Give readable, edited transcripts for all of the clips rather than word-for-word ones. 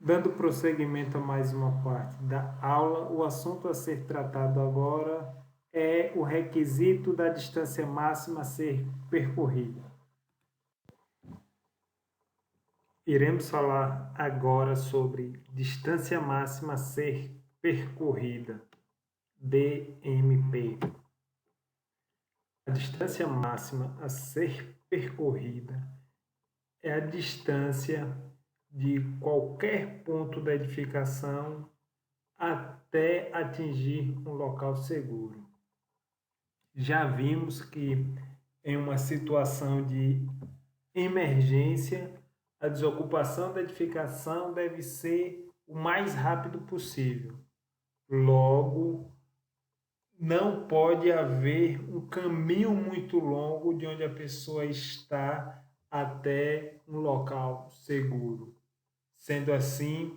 Dando prosseguimento a mais uma parte da aula, o assunto a ser tratado agora é o requisito da distância máxima a ser percorrida. Iremos falar agora sobre distância máxima a ser percorrida, DMP. A distância máxima a ser percorrida é a distância de qualquer ponto da edificação até atingir um local seguro. Já vimos que em uma situação de emergência, a desocupação da edificação deve ser o mais rápido possível. Logo, não pode haver um caminho muito longo de onde a pessoa está até um local seguro. Sendo assim,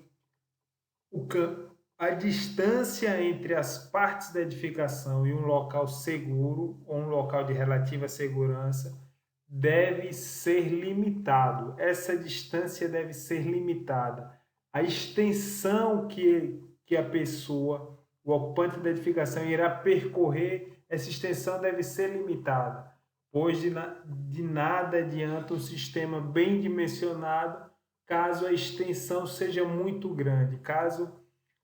a distância entre as partes da edificação e um local seguro ou um local de relativa segurança deve ser limitado. Essa distância deve ser limitada. A extensão que a pessoa, o ocupante da edificação, irá percorrer, essa extensão deve ser limitada, pois de nada adianta um sistema bem dimensionado caso a extensão seja muito grande, caso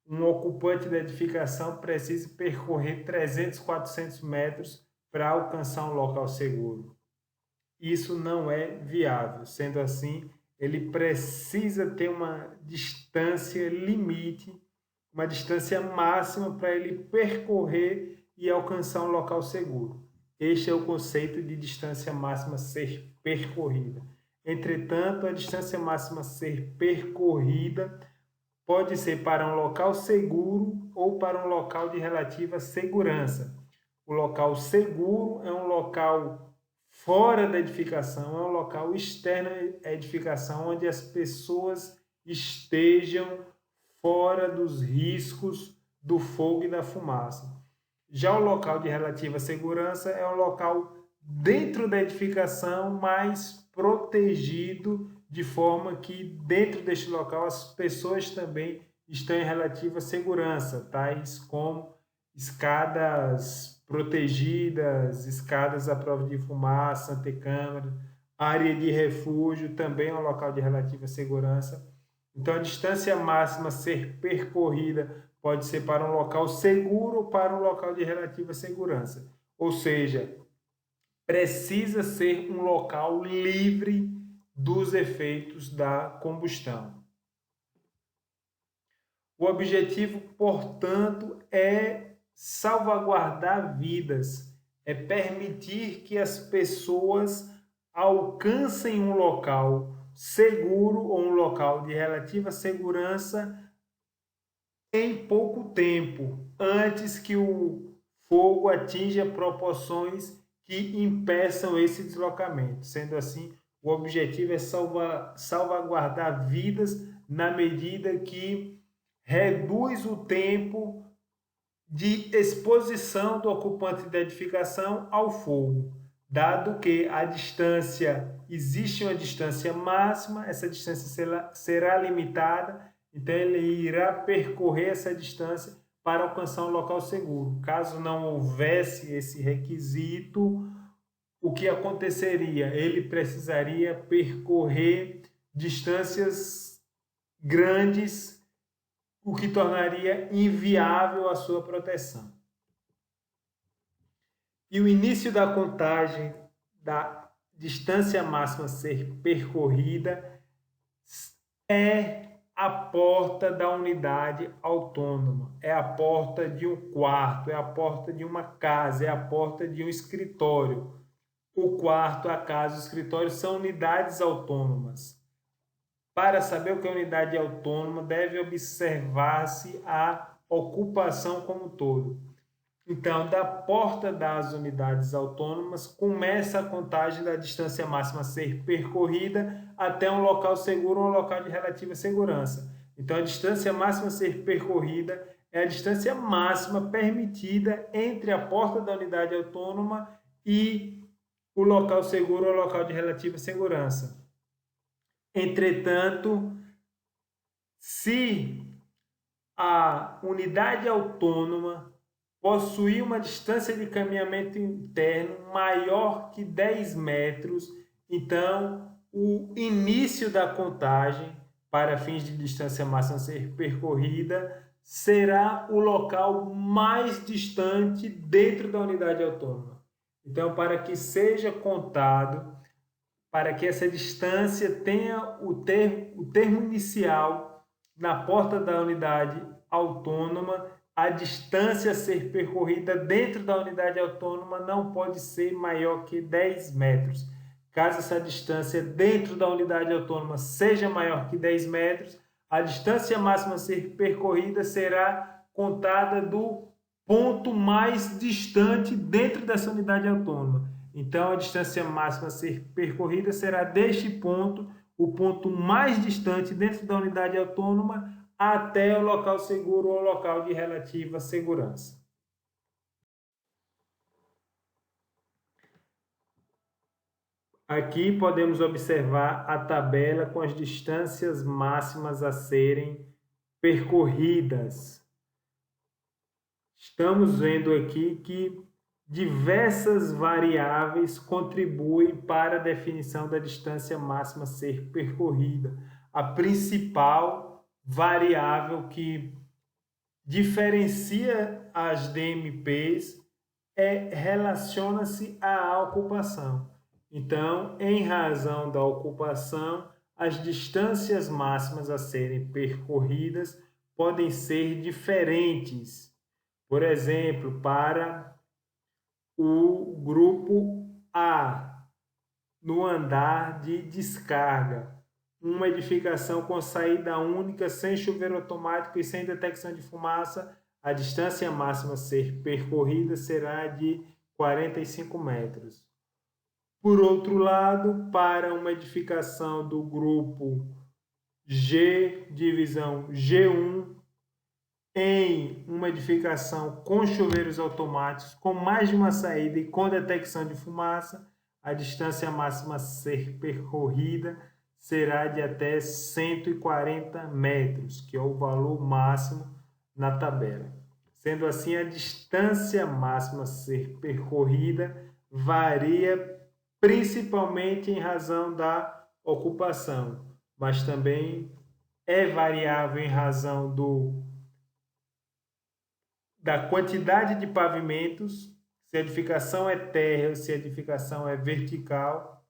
um ocupante da edificação precise percorrer 300, 400 metros para alcançar um local seguro. Isso não é viável. Sendo assim, ele precisa ter uma distância limite, uma distância máxima para ele percorrer e alcançar um local seguro. Este é o conceito de distância máxima a ser percorrida. Entretanto, a distância máxima a ser percorrida pode ser para um local seguro ou para um local de relativa segurança. O local seguro é um local fora da edificação, é um local externo à edificação, onde as pessoas estejam fora dos riscos do fogo e da fumaça. Já o local de relativa segurança é um local dentro da edificação, mas protegido, de forma que dentro deste local as pessoas também estão em relativa segurança, tais como escadas protegidas, escadas à prova de fumaça, antecâmara, área de refúgio, também é um local de relativa segurança. Então, a distância máxima a ser percorrida pode ser para um local seguro ou para um local de relativa segurança. Ou seja, precisa ser um local livre dos efeitos da combustão. O objetivo, portanto, é salvaguardar vidas, é permitir que as pessoas alcancem um local seguro ou um local de relativa segurança em pouco tempo, antes que o fogo atinja proporções que impeçam esse deslocamento. Sendo assim, o objetivo é salvaguardar vidas na medida que reduz o tempo de exposição do ocupante da edificação ao fogo, dado que a distância, existe uma distância máxima, essa distância será limitada, então ele irá percorrer essa distância para alcançar um local seguro. Caso não houvesse esse requisito, o que aconteceria? Ele precisaria percorrer distâncias grandes, o que tornaria inviável a sua proteção. E o início da contagem da distância máxima a ser percorrida é a porta da unidade autônoma, é a porta de um quarto, é a porta de uma casa, é a porta de um escritório. O quarto, a casa e o escritório são unidades autônomas. Para saber o que é unidade autônoma, deve observar-se a ocupação como um todo. Então, da porta das unidades autônomas, começa a contagem da distância máxima a ser percorrida até um local seguro ou um local de relativa segurança. Então, a distância máxima a ser percorrida é a distância máxima permitida entre a porta da unidade autônoma e o local seguro ou local de relativa segurança. Entretanto, se a unidade autônoma possuir uma distância de caminhamento interno maior que 10 metros, então o início da contagem para fins de distância máxima a ser percorrida será o local mais distante dentro da unidade autônoma. Então, para que seja contado, para que essa distância tenha o termo inicial na porta da unidade autônoma, a distância a ser percorrida dentro da unidade autônoma não pode ser maior que 10 metros. Caso essa distância dentro da unidade autônoma seja maior que 10 metros, a distância máxima a ser percorrida será contada do ponto mais distante dentro dessa unidade autônoma. Então, a distância máxima a ser percorrida será deste ponto, o ponto mais distante dentro da unidade autônoma, até o local seguro ou local de relativa segurança. Aqui podemos observar a tabela com as distâncias máximas a serem percorridas. Estamos vendo aqui que diversas variáveis contribuem para a definição da distância máxima a ser percorrida. A principal variável que diferencia as DMPs relaciona-se à ocupação. Então, em razão da ocupação, as distâncias máximas a serem percorridas podem ser diferentes. Por exemplo, para o grupo A, no andar de descarga, uma edificação com saída única, sem chuveiro automático e sem detecção de fumaça, a distância máxima a ser percorrida será de 45 metros. Por outro lado, para uma edificação do grupo G, divisão G1, em uma edificação com chuveiros automáticos, com mais de uma saída e com detecção de fumaça, a distância máxima a ser percorrida será de até 140 metros, que é o valor máximo na tabela. Sendo assim, a distância máxima a ser percorrida varia principalmente em razão da ocupação, mas também é variável em razão da quantidade de pavimentos, se a edificação é térrea, se a edificação é vertical.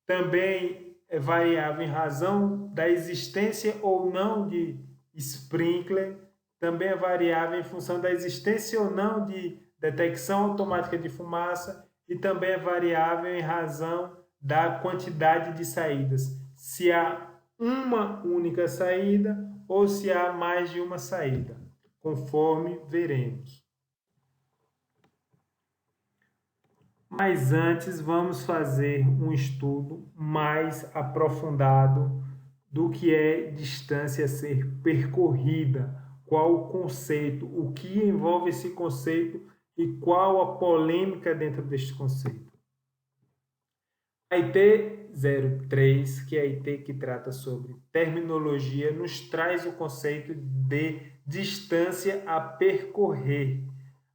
Também é variável em razão da existência ou não de sprinkler. Também é variável em função da existência ou não de detecção automática de fumaça. E também é variável em razão da quantidade de saídas. Se há uma única saída ou se há mais de uma saída, conforme veremos. Mas antes vamos fazer um estudo mais aprofundado do que é distância a ser percorrida, qual o conceito, o que envolve esse conceito e qual a polêmica dentro deste conceito. A IT 03, que é a IT que trata sobre terminologia, nos traz o conceito de distância a percorrer.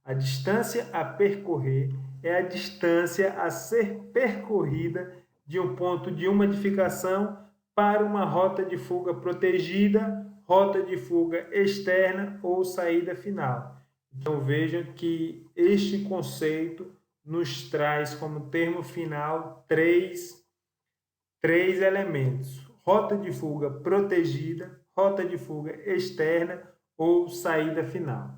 A distância a percorrer é a distância a ser percorrida de um ponto de uma edificação para uma rota de fuga protegida, rota de fuga externa ou saída final. Então vejam que este conceito nos traz como termo final três elementos: rota de fuga protegida, rota de fuga externa ou saída final.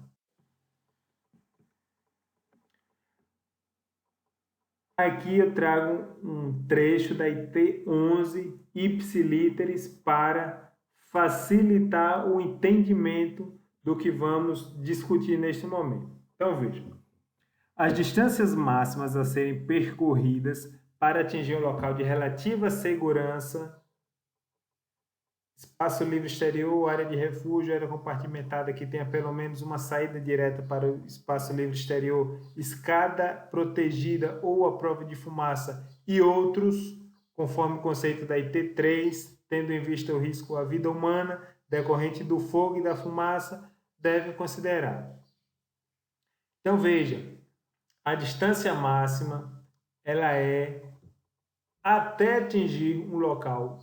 Aqui eu trago um trecho da IT 11 ipsiliteris para facilitar o entendimento do que vamos discutir neste momento. Então vejam. As distâncias máximas a serem percorridas para atingir um local de relativa segurança, espaço livre exterior, área de refúgio, área compartimentada que tenha pelo menos uma saída direta para o espaço livre exterior, escada protegida ou a prova de fumaça e outros, conforme o conceito da IT3, tendo em vista o risco à vida humana, decorrente do fogo e da fumaça devem considerar. Então, veja, a distância máxima, ela é até atingir um local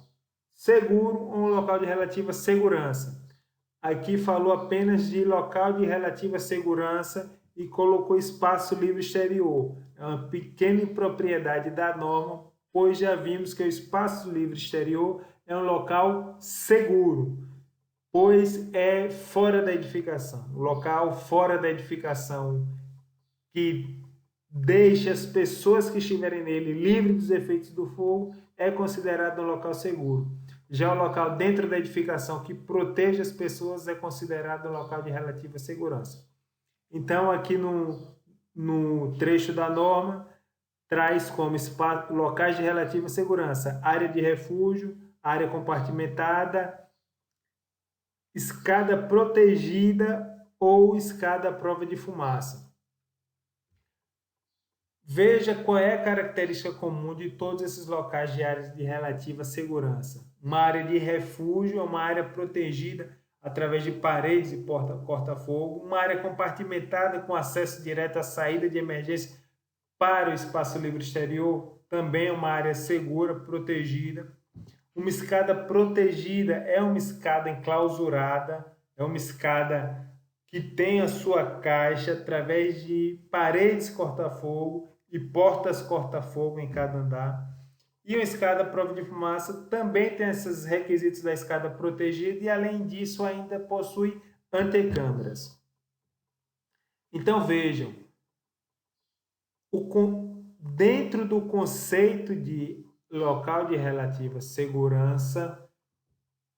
seguro ou um local de relativa segurança. Aqui falou apenas de local de relativa segurança e colocou espaço livre exterior. É uma pequena impropriedade da norma, pois já vimos que o espaço livre exterior é um local seguro, pois é fora da edificação. O local fora da edificação que deixa as pessoas que estiverem nele livres dos efeitos do fogo é considerado um local seguro. Já o local dentro da edificação que protege as pessoas é considerado um local de relativa segurança. Então, aqui no trecho da norma, traz como espaço, locais de relativa segurança, área de refúgio, área compartimentada, escada protegida ou escada à prova de fumaça. Veja qual é a característica comum de todos esses locais de áreas de relativa segurança. Uma área de refúgio é uma área protegida através de paredes e corta-fogo, uma área compartimentada com acesso direto à saída de emergência para o espaço livre exterior, também é uma área segura, protegida. Uma escada protegida é uma escada enclausurada, é uma escada que tem a sua caixa através de paredes corta-fogo e portas corta-fogo em cada andar. E uma escada à prova de fumaça também tem esses requisitos da escada protegida e, além disso, ainda possui antecâmaras. Então, vejam, dentro do conceito de local de relativa segurança,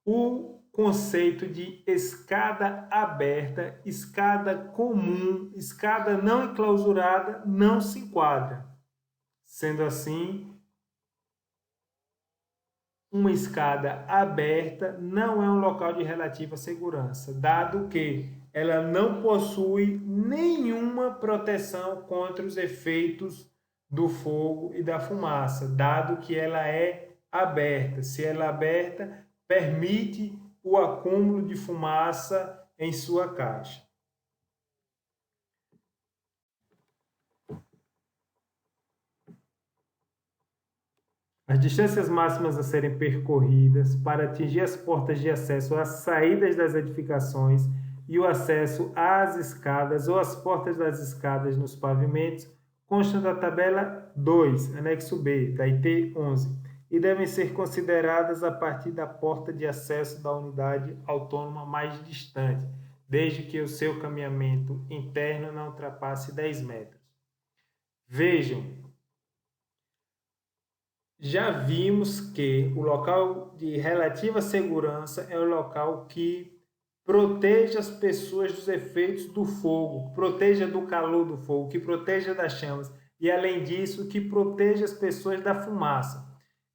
o conceito de escada aberta, escada comum, escada não enclausurada não se enquadra. Sendo assim, uma escada aberta não é um local de relativa segurança, dado que ela não possui nenhuma proteção contra os efeitos do fogo e da fumaça, dado que ela é aberta. Se ela é aberta, permite o acúmulo de fumaça em sua caixa. As distâncias máximas a serem percorridas para atingir as portas de acesso às saídas das edificações e o acesso às escadas ou às portas das escadas nos pavimentos constam da tabela 2, anexo B, da IT 11, e devem ser consideradas a partir da porta de acesso da unidade autônoma mais distante, desde que o seu caminhamento interno não ultrapasse 10 metros. Vejam, já vimos que o local de relativa segurança é o local que protege as pessoas dos efeitos do fogo, proteja do calor do fogo, que proteja das chamas e, além disso, que proteja as pessoas da fumaça.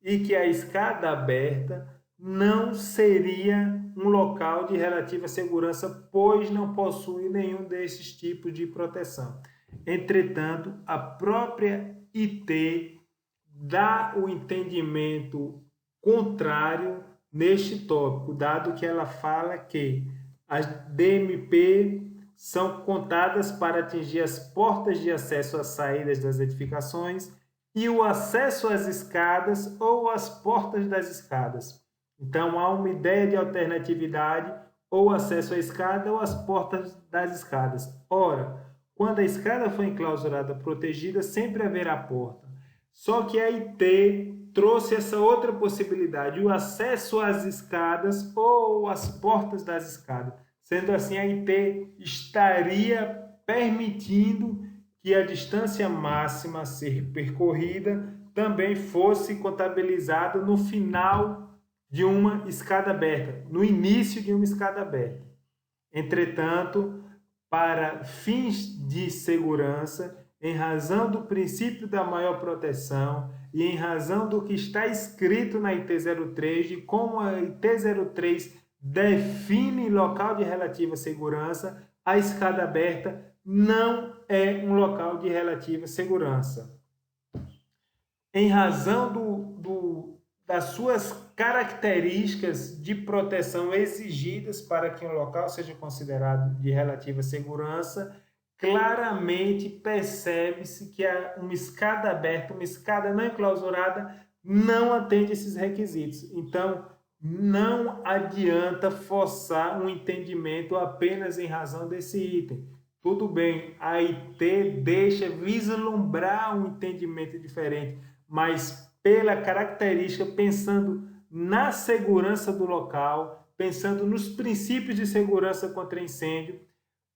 E que a escada aberta não seria um local de relativa segurança, pois não possui nenhum desses tipos de proteção. Entretanto, a própria IT dá o entendimento contrário neste tópico, dado que ela fala que as DMP são contadas para atingir as portas de acesso às saídas das edificações e o acesso às escadas ou às portas das escadas. Então, há uma ideia de alternatividade, ou acesso à escada ou às portas das escadas. Ora, quando a escada for enclausurada protegida, sempre haverá porta. Só que a IT trouxe essa outra possibilidade, o acesso às escadas ou às portas das escadas. Sendo assim, a IT estaria permitindo que a distância máxima a ser percorrida também fosse contabilizada no final de uma escada aberta, no início de uma escada aberta. Entretanto, para fins de segurança, em razão do princípio da maior proteção e em razão do que está escrito na IT 03, de como a IT 03 define local de relativa segurança, a escada aberta não é um local de relativa segurança. Em razão das suas características de proteção exigidas para que um local seja considerado de relativa segurança, claramente percebe-se que uma escada aberta, uma escada não enclausurada, não atende esses requisitos. Então, não adianta forçar um entendimento apenas em razão desse item. Tudo bem, a IT deixa vislumbrar um entendimento diferente, mas pela característica, pensando na segurança do local, pensando nos princípios de segurança contra incêndio,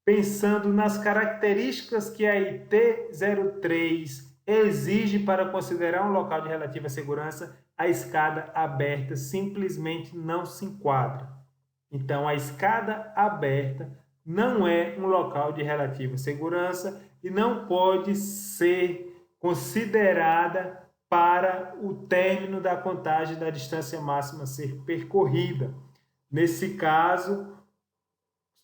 pensando nas características que a IT 03 exige para considerar um local de relativa segurança, a escada aberta simplesmente não se enquadra. Então, a escada aberta não é um local de relativa segurança e não pode ser considerada para o término da contagem da distância máxima a ser percorrida. Nesse caso,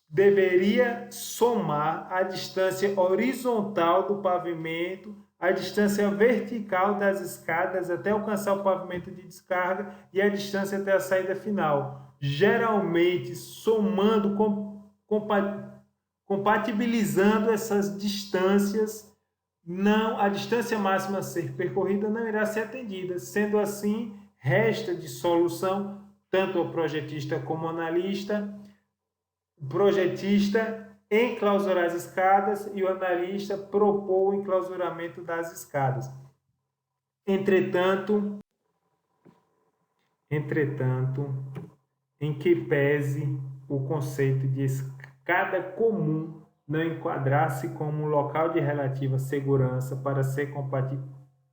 deveria somar a distância horizontal do pavimento, a distância vertical das escadas até alcançar o pavimento de descarga e a distância até a saída final. Geralmente, somando, compatibilizando essas distâncias, a distância máxima a ser percorrida não irá ser atendida. Sendo assim, resta de solução tanto ao projetista como ao analista, o projetista enclausurar as escadas e o analista propor o enclausuramento das escadas. Entretanto, em que pese o conceito de escada comum não enquadrar-se como um local de relativa segurança para ser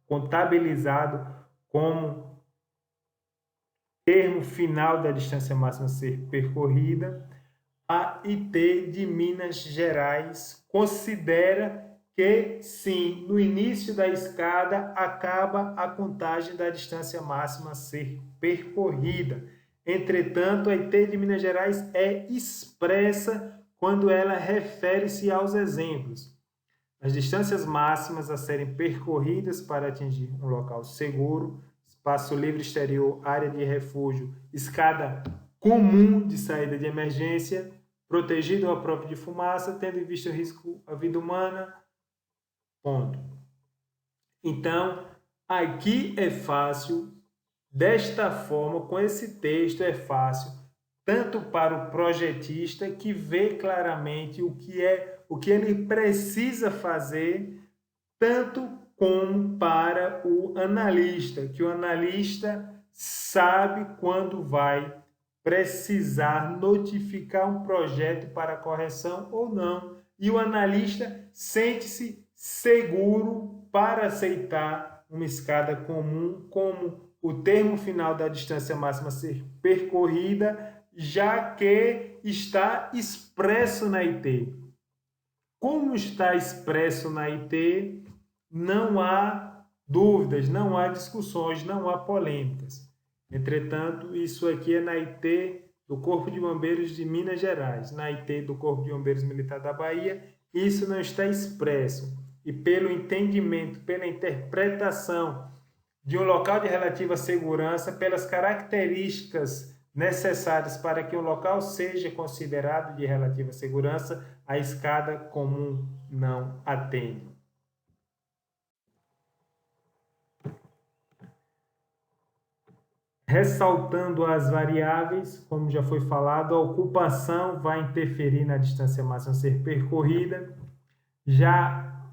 contabilizado como termo final da distância máxima a ser percorrida, a IT de Minas Gerais considera que, sim, no início da escada acaba a contagem da distância máxima a ser percorrida. Entretanto, a IT de Minas Gerais é expressa quando ela refere-se aos exemplos. As distâncias máximas a serem percorridas para atingir um local seguro, espaço livre exterior, área de refúgio, escada comum de saída de emergência, protegido à prova de fumaça, tendo em vista o risco à vida humana. Ponto. Então, aqui é fácil, desta forma, com esse texto é fácil, tanto para o projetista que vê claramente o que ele precisa fazer, tanto como para o analista, que o analista sabe quando vai precisar notificar um projeto para correção ou não. E o analista sente-se seguro para aceitar uma escada comum como o termo final da distância máxima a ser percorrida, já que está expresso na IT. Como está expresso na IT, não há dúvidas, não há discussões, não há polêmicas. Entretanto, isso aqui é na IT do Corpo de Bombeiros de Minas Gerais, na IT do Corpo de Bombeiros Militar da Bahia, isso não está expresso. E pelo entendimento, pela interpretação de um local de relativa segurança, pelas características necessárias para que o local seja considerado de relativa segurança, a escada comum não atende. Ressaltando as variáveis, como já foi falado, a ocupação vai interferir na distância máxima a ser percorrida. Já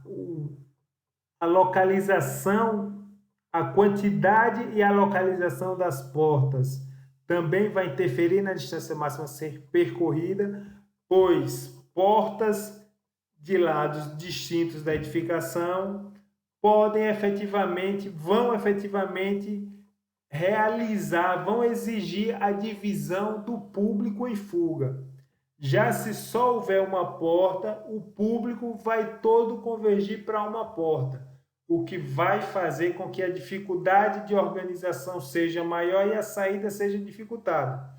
a localização, a quantidade e a localização das portas também vai interferir na distância máxima a ser percorrida, pois portas de lados distintos da edificação vão efetivamente vão exigir a divisão do público em fuga. Já se só houver uma porta, o público vai todo convergir para uma porta, o que vai fazer com que a dificuldade de organização seja maior e a saída seja dificultada.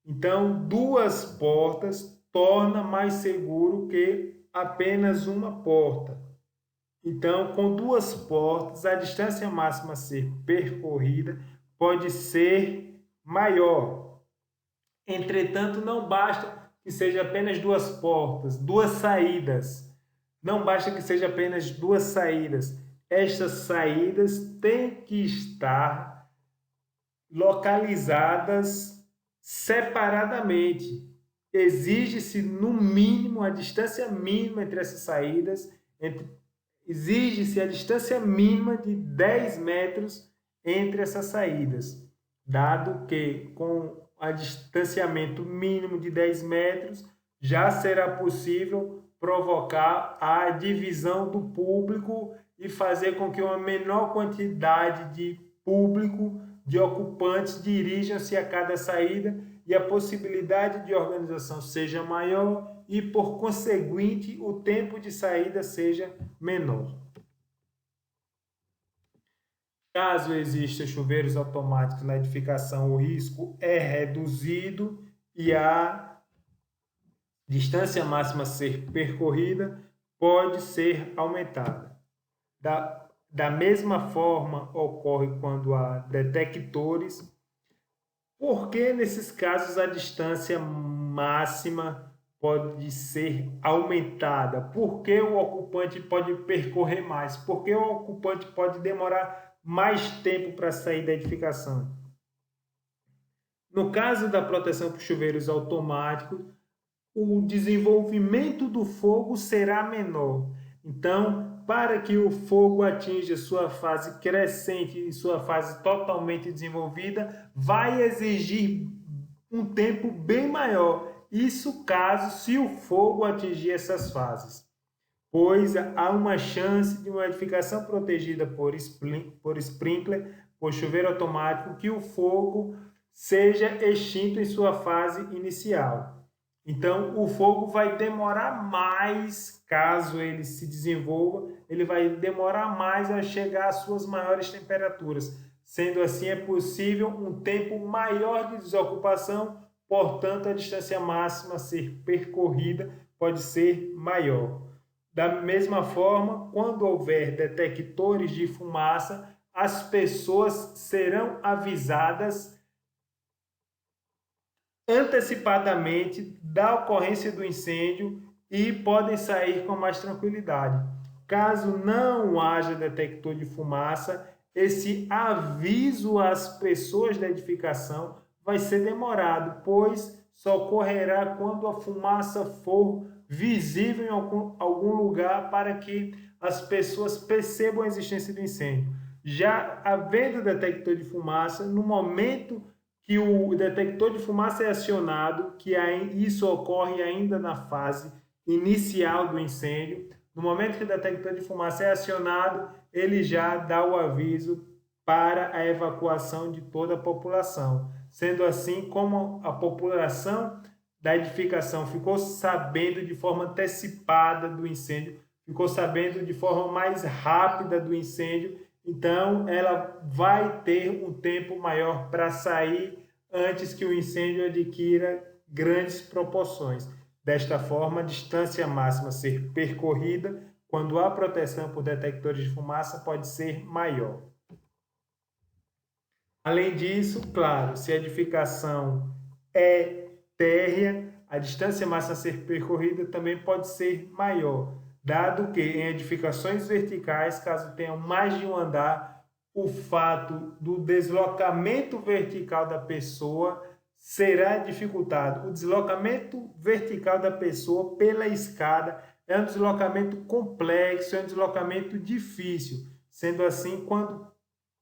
Então, duas portas torna mais seguro que apenas uma porta. Então, com duas portas, a distância máxima a ser percorrida pode ser maior. Entretanto, não basta que seja apenas duas portas, duas saídas. Não basta que seja apenas duas saídas. Estas saídas têm que estar localizadas separadamente. Exige-se, no mínimo, a distância mínima entre essas saídas, exige-se a distância mínima de 10 metros entre essas saídas, dado que com o distanciamento mínimo de 10 metros já será possível provocar a divisão do público e fazer com que uma menor quantidade de público, de ocupantes, dirijam-se a cada saída e a possibilidade de organização seja maior e, por conseguinte, o tempo de saída seja menor. Caso exista chuveiros automáticos na edificação, o risco é reduzido e a distância máxima a ser percorrida pode ser aumentada. Da mesma forma, ocorre quando há detectores. Por que, nesses casos, a distância máxima pode ser aumentada? Por que o ocupante pode percorrer mais? Por que o ocupante pode demorar mais tempo para sair da edificação? No caso da proteção por chuveiros automáticos, o desenvolvimento do fogo será menor. Então, para que o fogo atinja sua fase crescente e sua fase totalmente desenvolvida, vai exigir um tempo bem maior. Isso caso se o fogo atingir essas fases, pois há uma chance de uma edificação protegida por sprinkler, por chuveiro automático, que o fogo seja extinto em sua fase inicial. Então, o fogo vai demorar mais, caso ele se desenvolva, ele vai demorar mais a chegar às suas maiores temperaturas. Sendo assim, é possível um tempo maior de desocupação, portanto, a distância máxima a ser percorrida pode ser maior. Da mesma forma, quando houver detectores de fumaça, as pessoas serão avisadas antecipadamente da ocorrência do incêndio e podem sair com mais tranquilidade. Caso não haja detector de fumaça, esse aviso às pessoas da edificação vai ser demorado, pois só ocorrerá quando a fumaça for visível em algum lugar para que as pessoas percebam a existência do incêndio. Já havendo detector de fumaça, no momento que o detector de fumaça é acionado, que isso ocorre ainda na fase inicial do incêndio. No momento que o detector de fumaça é acionado, ele já dá o aviso para a evacuação de toda a população. Sendo assim, como a população da edificação ficou sabendo de forma antecipada do incêndio, ficou sabendo de forma mais rápida do incêndio, então ela vai ter um tempo maior para sair antes que o incêndio adquira grandes proporções. Desta forma, a distância máxima a ser percorrida quando há proteção por detectores de fumaça pode ser maior. Além disso, claro, se a edificação é térrea, a distância máxima a ser percorrida também pode ser maior, dado que em edificações verticais, caso tenham mais de um andar, o fato do deslocamento vertical da pessoa será dificultado. O deslocamento vertical da pessoa pela escada é um deslocamento complexo, é um deslocamento difícil. Sendo assim, quando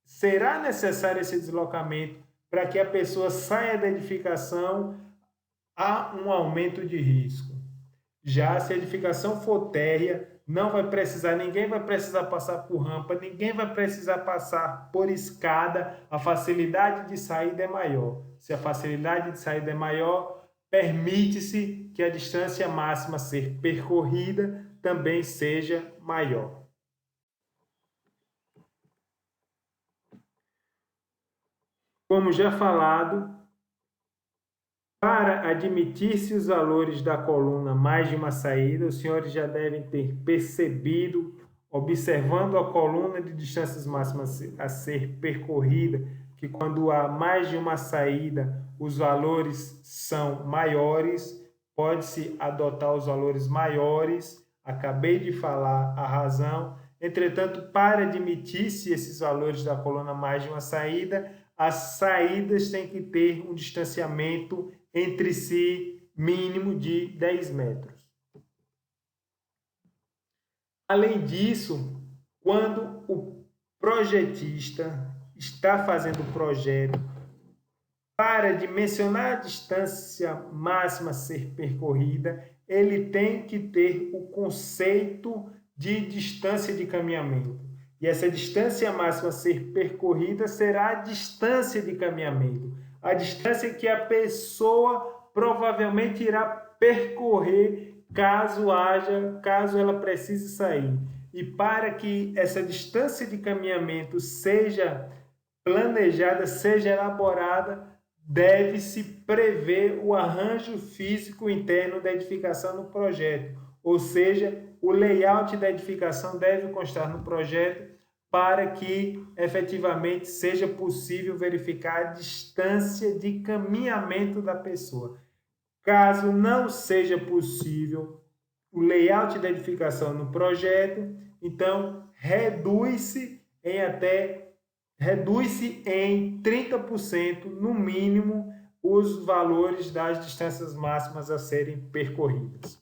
será necessário esse deslocamento para que a pessoa saia da edificação, há um aumento de risco. Já se a edificação for térrea, não vai precisar, ninguém vai precisar passar por rampa, ninguém vai precisar passar por escada, a facilidade de saída é maior. Se a facilidade de saída é maior, permite-se que a distância máxima a ser percorrida também seja maior. Como já falado, para admitir-se os valores da coluna mais de uma saída, os senhores já devem ter percebido, observando a coluna de distâncias máximas a ser percorrida, que quando há mais de uma saída, os valores são maiores, pode-se adotar os valores maiores, acabei de falar a razão. Entretanto, para admitir-se esses valores da coluna mais de uma saída, as saídas têm que ter um distanciamento entre si mínimo de 10 metros. Além disso, quando o projetista está fazendo o projeto para dimensionar a distância máxima a ser percorrida, ele tem que ter o conceito de distância de caminhamento. E essa distância máxima a ser percorrida será a distância de caminhamento, a distância que a pessoa provavelmente irá percorrer caso ela precise sair. E para que essa distância de caminhamento seja planejada, seja elaborada, deve-se prever o arranjo físico interno da edificação no projeto, ou seja, o layout da edificação deve constar no projeto para que efetivamente seja possível verificar a distância de caminhamento da pessoa. Caso não seja possível o layout da edificação no projeto, então reduz-se em 30% no mínimo os valores das distâncias máximas a serem percorridas.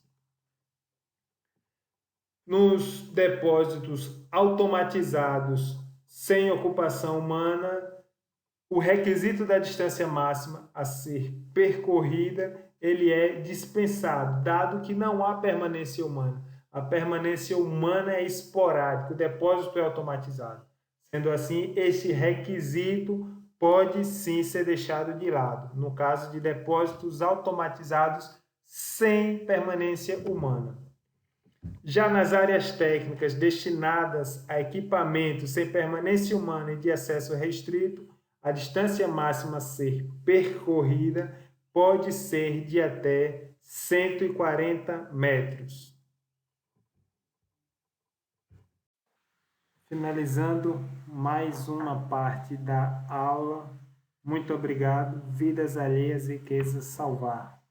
Nos depósitos automatizados sem ocupação humana, o requisito da distância máxima a ser percorrida, ele é dispensado, dado que não há permanência humana. A permanência humana é esporádica, o depósito é automatizado. Sendo assim, este requisito pode sim ser deixado de lado, no caso de depósitos automatizados sem permanência humana. Já nas áreas técnicas destinadas a equipamentos sem permanência humana e de acesso restrito, a distância máxima a ser percorrida pode ser de até 140 metros. Finalizando mais uma parte da aula. Muito obrigado. Vidas alheias, riquezas salvar.